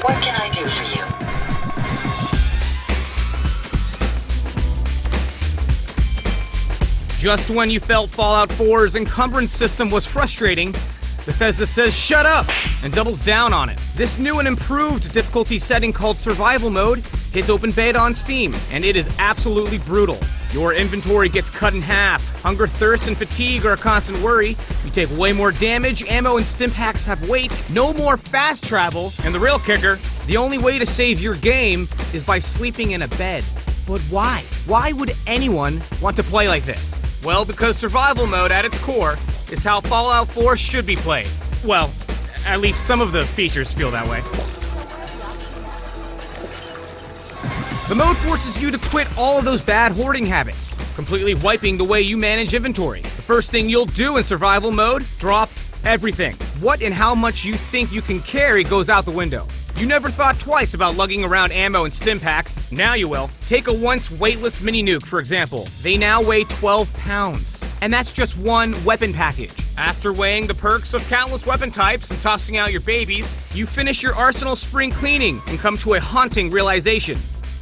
What can I do for you? Just when you felt Fallout 4's encumbrance system was frustrating, Bethesda says shut up and doubles down on it. This new and improved difficulty setting called Survival Mode hits open beta on Steam, and it is absolutely brutal. Your inventory gets cut in half. Hunger, thirst, and fatigue are a constant worry. You take way more damage, ammo and stim packs have weight, no more fast travel, and the real kicker, the only way to save your game is by sleeping in a bed. But why? Why would anyone want to play like this? Well, because Survival Mode at its core is how Fallout 4 should be played. Well, at least some of the features feel that way. The mode forces you to quit all of those bad hoarding habits, completely wiping the way you manage inventory. The first thing you'll do in Survival Mode, drop everything. What and how much you think you can carry goes out the window. You never thought twice about lugging around ammo and stim packs. Now you will. Take a once weightless mini nuke, for example. They now weigh 12 pounds. And that's just one weapon package. After weighing the perks of countless weapon types and tossing out your babies, you finish your arsenal spring cleaning and come to a haunting realization.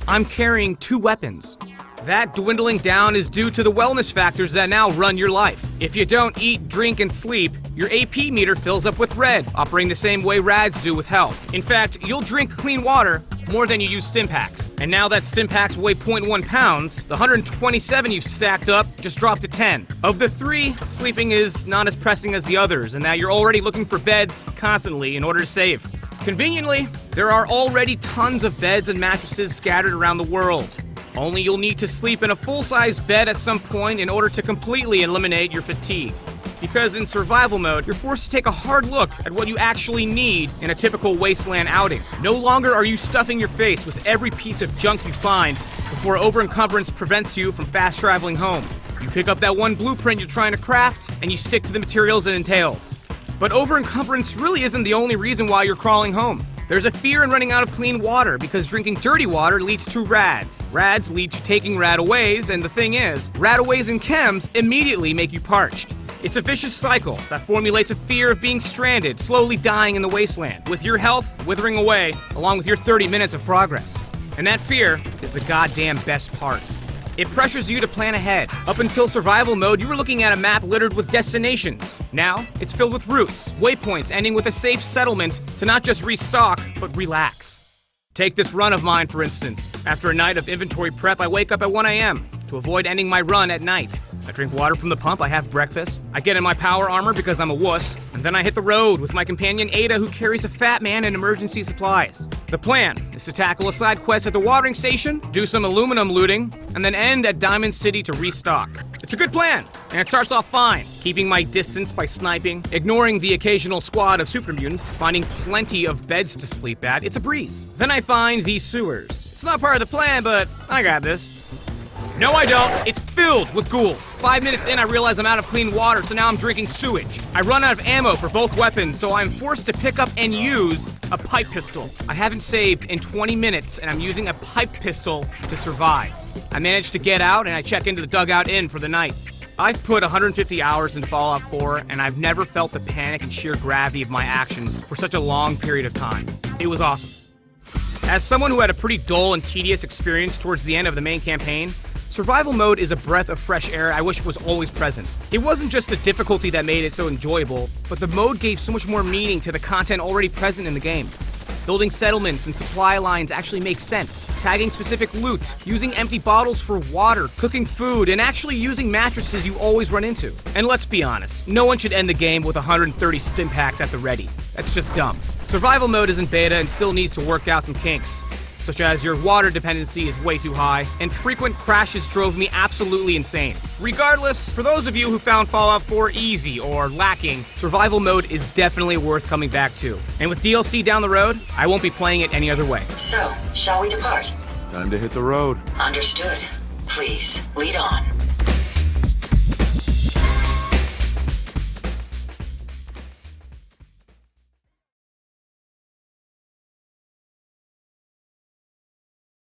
I'm carrying 2 weapons. That dwindling down is due to the wellness factors that now run your life. If you don't eat, drink, and sleep, your AP meter fills up with red, operating the same way rads do with health. In fact, you'll drink clean water more than you use stim packs. And now that stim packs weigh 0.1 pounds, the 127 you've stacked up just dropped to 10. Of the 3, sleeping is not as pressing as the others, and now you're already looking for beds constantly in order to save. Conveniently, there are already tons of beds and mattresses scattered around the world. Only you'll need to sleep in a full-size bed at some point in order to completely eliminate your fatigue. Because in Survival Mode, you're forced to take a hard look at what you actually need in a typical wasteland outing. No longer are you stuffing your face with every piece of junk you find before over-encumbrance prevents you from fast-traveling home. You pick up that one blueprint you're trying to craft, and you stick to the materials it entails. But over-encumbrance really isn't the only reason why you're crawling home. There's a fear in running out of clean water because drinking dirty water leads to rads. Rads lead to taking radaways, and the thing is, radaways and chems immediately make you parched. It's a vicious cycle that formulates a fear of being stranded, slowly dying in the wasteland, with your health withering away, along with your 30 minutes of progress. And that fear is the goddamn best part. It pressures you to plan ahead. Up until Survival Mode, you were looking at a map littered with destinations. Now, it's filled with routes, waypoints ending with a safe settlement to not just restock, but relax. Take this run of mine, for instance. After a night of inventory prep, I wake up at 1 a.m. to avoid ending my run at night. I drink water from the pump, I have breakfast, I get in my power armor because I'm a wuss, and then I hit the road with my companion Ada, who carries a fat man and emergency supplies. The plan is to tackle a side quest at the watering station, do some aluminum looting, and then end at Diamond City to restock. It's a good plan, and it starts off fine, keeping my distance by sniping, ignoring the occasional squad of super mutants, finding plenty of beds to sleep at. It's a breeze. Then I find these sewers. It's not part of the plan, but I got this. No, I don't. It's filled with ghouls. 5 minutes in, I realize I'm out of clean water, so now I'm drinking sewage. I run out of ammo for both weapons, so I'm forced to pick up and use a pipe pistol. I haven't saved in 20 minutes, and I'm using a pipe pistol to survive. I managed to get out, and I check into the dugout inn for the night. I've put 150 hours into Fallout 4, and I've never felt the panic and sheer gravity of my actions for such a long period of time. It was awesome. As someone who had a pretty dull and tedious experience towards the end of the main campaign, Survival Mode is a breath of fresh air I wish was always present. It wasn't just the difficulty that made it so enjoyable, but the mode gave so much more meaning to the content already present in the game. Building settlements and supply lines actually makes sense. Tagging specific loot, using empty bottles for water, cooking food, and actually using mattresses you always run into. And let's be honest, no one should end the game with 130 stim packs at the ready. That's just dumb. Survival Mode is in beta and still needs to work out some kinks, such as your water dependency is way too high, and frequent crashes drove me absolutely insane. Regardless, for those of you who found Fallout 4 easy or lacking, Survival Mode is definitely worth coming back to. And with DLC down the road, I won't be playing it any other way. So, shall we depart? Time to hit the road. Understood. Please, lead on.